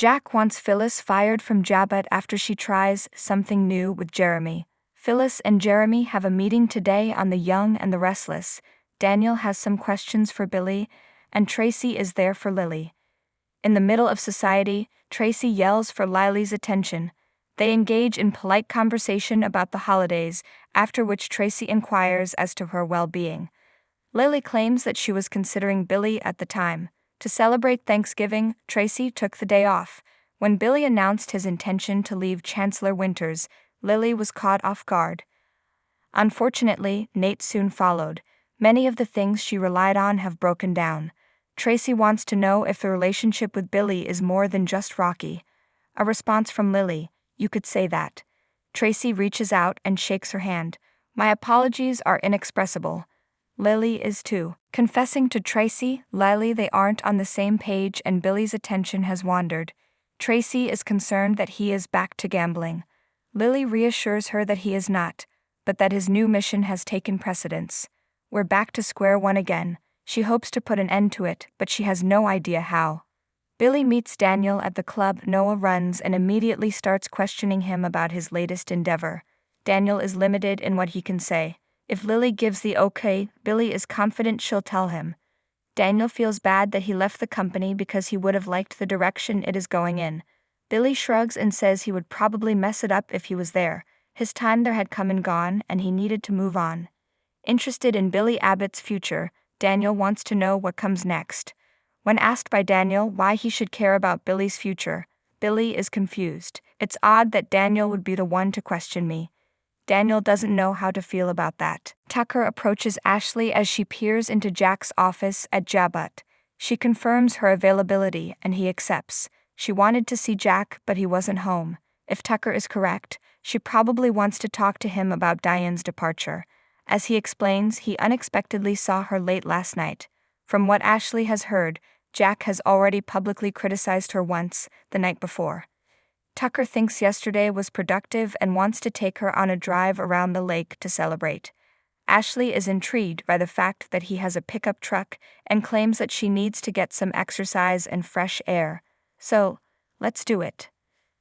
Jack wants Phyllis fired from Jabot after she tries something new with Jeremy. Phyllis and Jeremy have a meeting today on The Young and the Restless. Daniel has some questions for Billy, and Tracy is there for Lily. In the middle of society, Tracy yells for Lily's attention. They engage in polite conversation about the holidays, after which Tracy inquires as to her well-being. Lily claims that she was considering Billy at the time. To celebrate Thanksgiving, Tracy took the day off. When Billy announced his intention to leave Chancellor Winters, Lily was caught off guard. Unfortunately, Nate soon followed. Many of the things she relied on have broken down. Tracy wants to know if the relationship with Billy is more than just rocky. A response from Lily: "You could say that." Tracy reaches out and shakes her hand. "My apologies are inexpressible." Lily is too. Confessing to Tracy, Lily they aren't on the same page and Billy's attention has wandered. Tracy is concerned that he is back to gambling. Lily reassures her that he is not, but that his new mission has taken precedence. "We're back to square one again." She hopes to put an end to it, but she has no idea how. Billy meets Daniel at the club Noah runs and immediately starts questioning him about his latest endeavor. Daniel is limited in what he can say. If Lily gives the okay, Billy is confident she'll tell him. Daniel feels bad that he left the company because he would have liked the direction it is going in. Billy shrugs and says he would probably mess it up if he was there. His time there had come and gone, and he needed to move on. Interested in Billy Abbott's future, Daniel wants to know what comes next. When asked by Daniel why he should care about Billy's future, Billy is confused. "It's odd that Daniel would be the one to question me." Daniel doesn't know how to feel about that. Tucker approaches Ashley as she peers into Jack's office at Jabot. She confirms her availability and he accepts. She wanted to see Jack, but he wasn't home. If Tucker is correct, she probably wants to talk to him about Diane's departure. As he explains, he unexpectedly saw her late last night. From what Ashley has heard, Jack has already publicly criticized her once, the night before. Tucker thinks yesterday was productive and wants to take her on a drive around the lake to celebrate. Ashley is intrigued by the fact that he has a pickup truck and claims that she needs to get some exercise and fresh air. So, let's do it.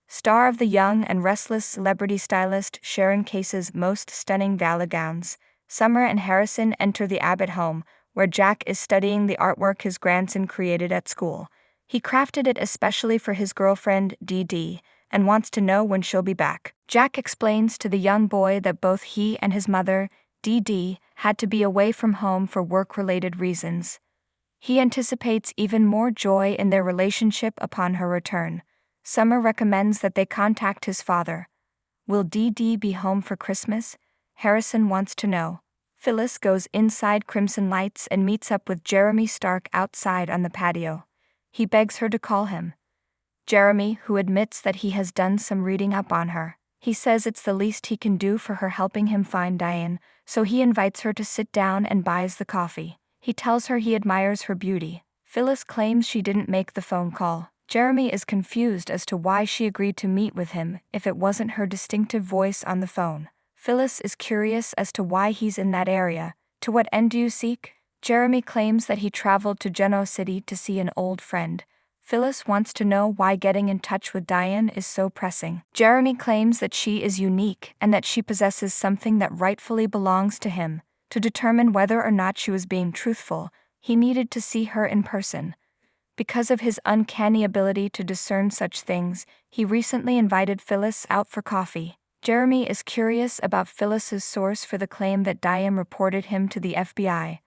Star of The Young and Restless celebrity stylist Sharon Case's most stunning gala gowns, Summer and Harrison enter the Abbott home, where Jack is studying the artwork his grandson created at school. He crafted it especially for his girlfriend, Dee Dee, and wants to know when she'll be back. Jack explains to the young boy that both he and his mother, Dee Dee, had to be away from home for work-related reasons. He anticipates even more joy in their relationship upon her return. Summer recommends that they contact his father. Will Dee Dee be home for Christmas? Harrison wants to know. Phyllis goes inside Crimson Lights and meets up with Jeremy Stark outside on the patio. He begs her to call him. Jeremy, who admits that he has done some reading up on her. He says it's the least he can do for her helping him find Diane, so he invites her to sit down and buys the coffee. He tells her he admires her beauty. Phyllis claims she didn't make the phone call. Jeremy is confused as to why she agreed to meet with him if it wasn't her distinctive voice on the phone. Phyllis is curious as to why he's in that area. To what end do you seek? Jeremy claims that he traveled to Genoa City to see an old friend. Phyllis wants to know why getting in touch with Diane is so pressing. Jeremy claims that she is unique and that she possesses something that rightfully belongs to him. To determine whether or not she was being truthful, he needed to see her in person. Because of his uncanny ability to discern such things, he recently invited Phyllis out for coffee. Jeremy is curious about Phyllis's source for the claim that Diane reported him to the FBI.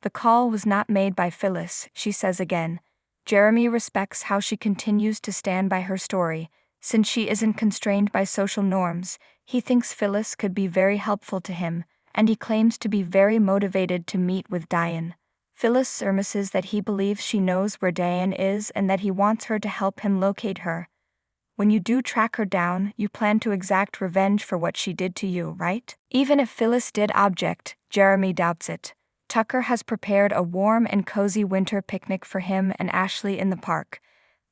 The call was not made by Phyllis, she says again. Jeremy respects how she continues to stand by her story. Since she isn't constrained by social norms, he thinks Phyllis could be very helpful to him, and he claims to be very motivated to meet with Diane. Phyllis surmises that he believes she knows where Diane is and that he wants her to help him locate her. When you do track her down, you plan to exact revenge for what she did to you, right? Even if Phyllis did object, Jeremy doubts it. Tucker has prepared a warm and cozy winter picnic for him and Ashley in the park.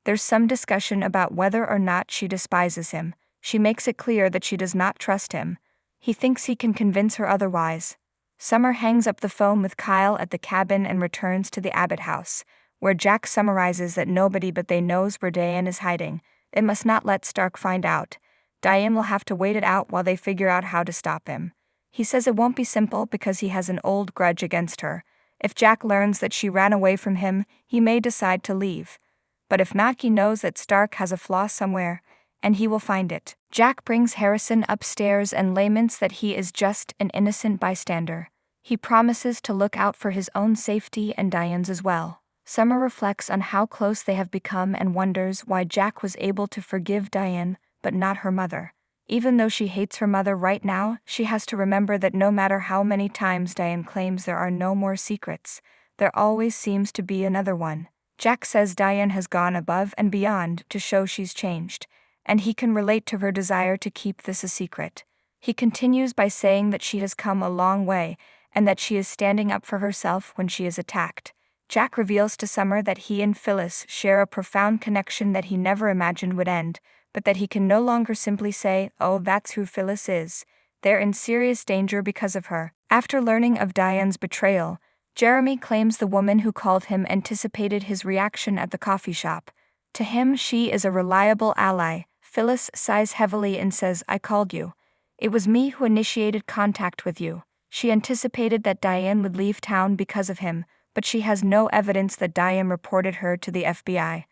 There's some discussion about whether or not she despises him. She makes it clear that she does not trust him. He thinks he can convince her otherwise. Summer hangs up the phone with Kyle at the cabin and returns to the Abbott house, where Jack summarizes that nobody but they knows where Diane is hiding. It must not let Stark find out. Diane will have to wait it out while they figure out how to stop him. He says it won't be simple because he has an old grudge against her. If Jack learns that she ran away from him, he may decide to leave. But if not, he knows that Stark has a flaw somewhere, and he will find it. Jack brings Harrison upstairs and laments that he is just an innocent bystander. He promises to look out for his own safety and Diane's as well. Summer reflects on how close they have become and wonders why Jack was able to forgive Diane, but not her mother. Even though she hates her mother right now, she has to remember that no matter how many times Diane claims there are no more secrets, there always seems to be another one. Jack says Diane has gone above and beyond to show she's changed, and he can relate to her desire to keep this a secret. He continues by saying that she has come a long way, and that she is standing up for herself when she is attacked. Jack reveals to Summer that he and Phyllis share a profound connection that he never imagined would end, but that he can no longer simply say, "Oh, that's who Phyllis is." They're in serious danger because of her. After learning of Diane's betrayal, Jeremy claims the woman who called him anticipated his reaction at the coffee shop. To him, she is a reliable ally. Phyllis sighs heavily and says, "I called you. It was me who initiated contact with you." She anticipated that Diane would leave town because of him, but she has no evidence that Diane reported her to the FBI.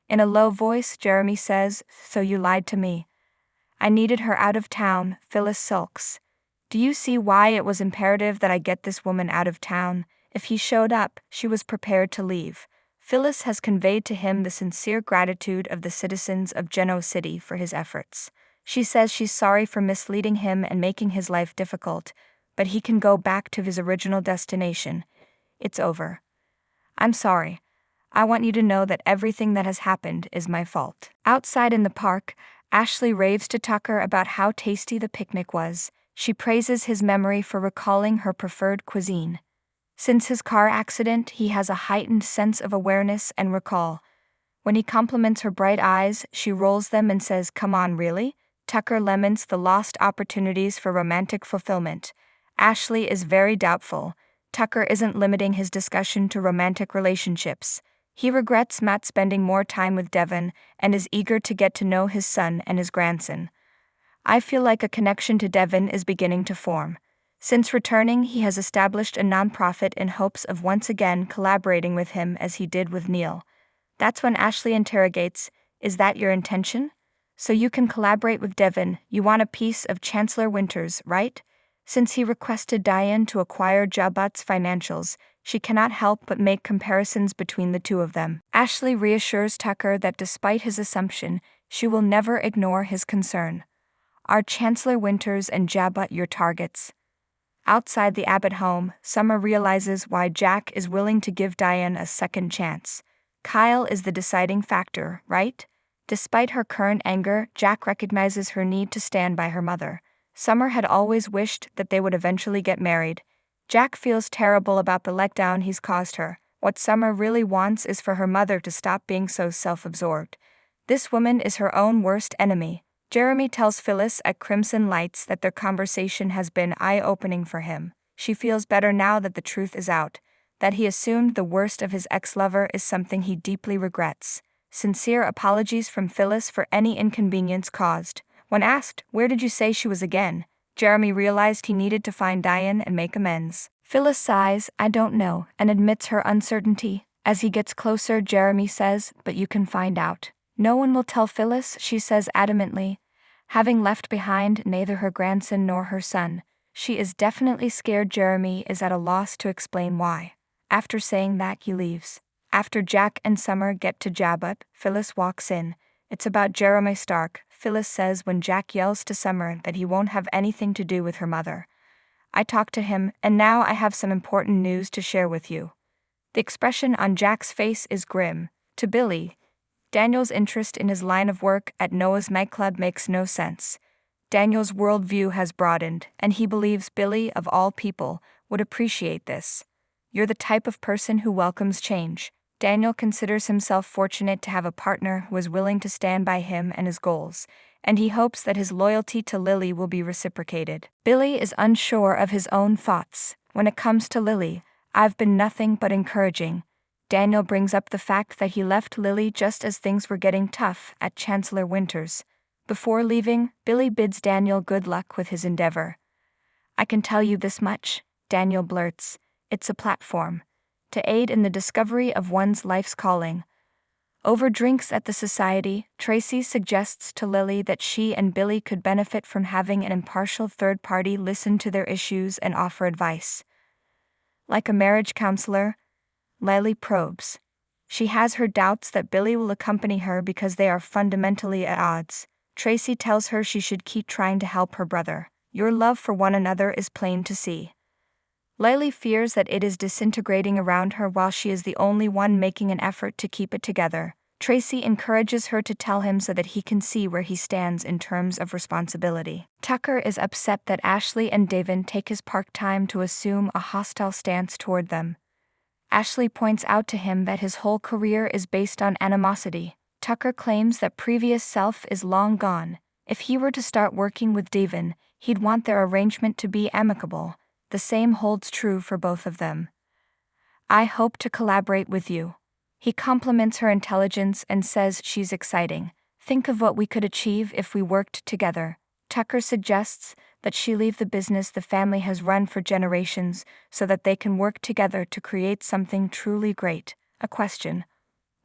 In a low voice, Jeremy says, "So you lied to me." "I needed her out of town," Phyllis sulks. "Do you see why it was imperative that I get this woman out of town? If he showed up, she was prepared to leave." Phyllis has conveyed to him the sincere gratitude of the citizens of Genoa City for his efforts. She says she's sorry for misleading him and making his life difficult, but he can go back to his original destination. It's over. "I'm sorry. I want you to know that everything that has happened is my fault." Outside in the park, Ashley raves to Tucker about how tasty the picnic was. She praises his memory for recalling her preferred cuisine. Since his car accident, he has a heightened sense of awareness and recall. When he compliments her bright eyes, she rolls them and says, "Come on, really?" Tucker laments the lost opportunities for romantic fulfillment. Ashley is very doubtful. Tucker isn't limiting his discussion to romantic relationships. He regrets not spending more time with Devon and is eager to get to know his son and his grandson. "I feel like a connection to Devon is beginning to form. Since returning, he has established a nonprofit in hopes of once again collaborating with him as he did with Neil." That's when Ashley interrogates, "Is that your intention? So you can collaborate with Devon, you want a piece of Chancellor Winters, right?" Since he requested Diane to acquire Jabot's financials, she cannot help but make comparisons between the two of them. Ashley reassures Tucker that despite his assumption, she will never ignore his concern. "Are Chancellor Winters and Jabot your targets?" Outside the Abbott home, Summer realizes why Jack is willing to give Diane a second chance. Kyle is the deciding factor, right? Despite her current anger, Jack recognizes her need to stand by her mother. Summer had always wished that they would eventually get married. Jack feels terrible about the letdown he's caused her. What Summer really wants is for her mother to stop being so self-absorbed. This woman is her own worst enemy. Jeremy tells Phyllis at Crimson Lights that their conversation has been eye-opening for him. She feels better now that the truth is out. That he assumed the worst of his ex-lover is something he deeply regrets. Sincere apologies from Phyllis for any inconvenience caused. When asked, "Where did you say she was again?" Jeremy realized he needed to find Diane and make amends. Phyllis sighs, "I don't know," and admits her uncertainty. As he gets closer, Jeremy says, "But you can find out." "No one will tell Phyllis," she says adamantly. Having left behind neither her grandson nor her son, she is definitely scared. Jeremy is at a loss to explain why. After saying that, he leaves. After Jack and Summer get to Jabot, Phyllis walks in. "It's about Jeremy Stark," Phyllis says when Jack yells to Summer that he won't have anything to do with her mother. "I talked to him, and now I have some important news to share with you." The expression on Jack's face is grim. To Billy, Daniel's interest in his line of work at Noah's nightclub makes no sense. Daniel's worldview has broadened, and he believes Billy, of all people, would appreciate this. "You're the type of person who welcomes change." Daniel considers himself fortunate to have a partner who is willing to stand by him and his goals, and he hopes that his loyalty to Lily will be reciprocated. Billy is unsure of his own thoughts. "When it comes to Lily, I've been nothing but encouraging." Daniel brings up the fact that he left Lily just as things were getting tough at Chancellor Winters. Before leaving, Billy bids Daniel good luck with his endeavor. "I can tell you this much," Daniel blurts, "it's a platform to aid in the discovery of one's life's calling." Over drinks at the society, Tracy suggests to Lily that she and Billy could benefit from having an impartial third party listen to their issues and offer advice. Like a marriage counselor, Lily probes. She has her doubts that Billy will accompany her because they are fundamentally at odds. Tracy tells her she should keep trying to help her brother. "Your love for one another is plain to see." Lily fears that it is disintegrating around her while she is the only one making an effort to keep it together. Tracy encourages her to tell him so that he can see where he stands in terms of responsibility. Tucker is upset that Ashley and Davin take his park time to assume a hostile stance toward them. Ashley points out to him that his whole career is based on animosity. Tucker claims that previous self is long gone. If he were to start working with Davin, he'd want their arrangement to be amicable. The same holds true for both of them. "I hope to collaborate with you." He compliments her intelligence and says she's exciting. "Think of what we could achieve if we worked together." Tucker suggests that she leave the business the family has run for generations so that they can work together to create something truly great. A question: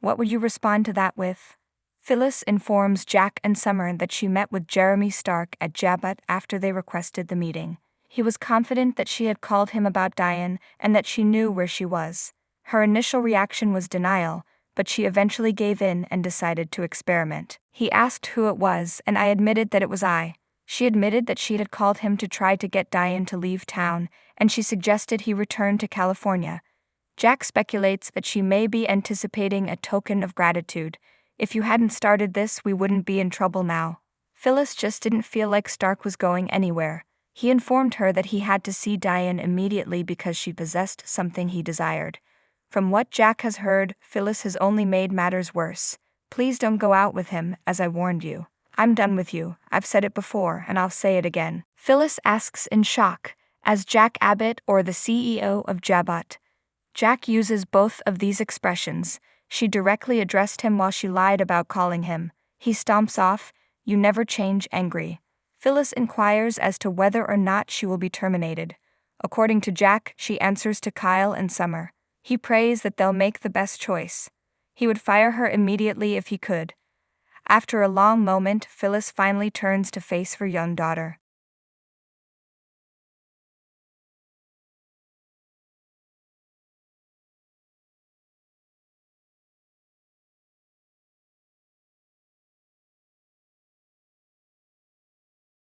what would you respond to that with? Phyllis informs Jack and Summer that she met with Jeremy Stark at Jabot after they requested the meeting. He was confident that she had called him about Diane and that she knew where she was. Her initial reaction was denial, but she eventually gave in and decided to experiment. "He asked who it was, and I admitted that it was I." She admitted that she had called him to try to get Diane to leave town, and she suggested he return to California. Jack speculates that she may be anticipating a token of gratitude. "If you hadn't started this, we wouldn't be in trouble now." Phyllis just didn't feel like Stark was going anywhere. He informed her that he had to see Diane immediately because she possessed something he desired. From what Jack has heard, Phyllis has only made matters worse. "Please don't go out with him, as I warned you. I'm done with you. I've said it before, and I'll say it again." Phyllis asks in shock, "As Jack Abbott or the CEO of Jabot?" Jack uses both of these expressions. She directly addressed him while she lied about calling him. He stomps off, "You never change," angry. Phyllis inquires as to whether or not she will be terminated. According to Jack, she answers to Kyle and Summer. He prays that they'll make the best choice. He would fire her immediately if he could. After a long moment, Phyllis finally turns to face her young daughter.